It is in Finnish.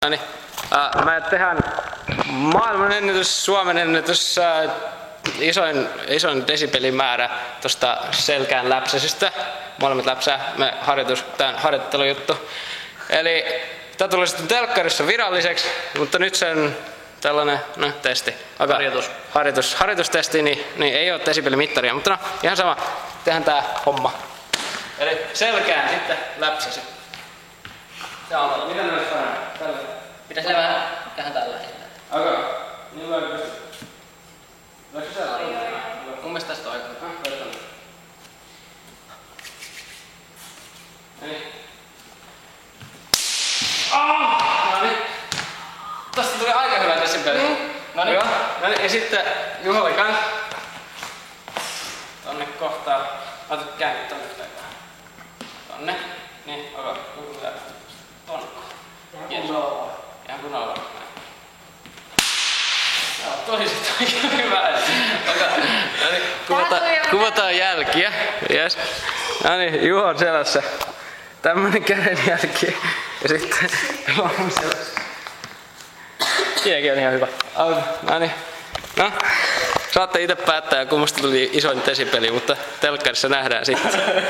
Noniin. Me tehdään maailman ennätys, Suomen ennätys, isoin desibelimäärä tosta selkään läpsäsystä. Molemmat läpsää, tää on harjoittelujuttu. Eli tää tulee sitten telkkarissa viralliseksi, mutta nyt sen tällainen testi. Harjoitustesti, niin ei oo desibelimittaria, mutta no ihan sama, tehdään tää homma. Eli selkään sitten läpsäsy. Mitä ne olisi paremmin? Tällä. Pitäis ne vähän tällä. Okei. Niin voi pystyä. Voiko se olla? Mun mielestä tästä on aika. Noniin. Noniin. Tosta tuli aika hyvä desibeli. Noniin. Ja sitten Juholle kans. Tonne kohtaan. Ota käännyt tonne päin. Tonne. Niin, okei. Tonne. Ihan kun olla. Toiset oikein hyvä. Kuvataan jälkiä. Yes. Noniin, Juhon selässä. Tämmönen kädenjälki. Ja sitten Juhon selässä. Kiekin on ihan hyvä. Noniin. No, saatte itse päättää, kummasta tuli isoin desibeli, mutta telkkarissa nähdään sitten.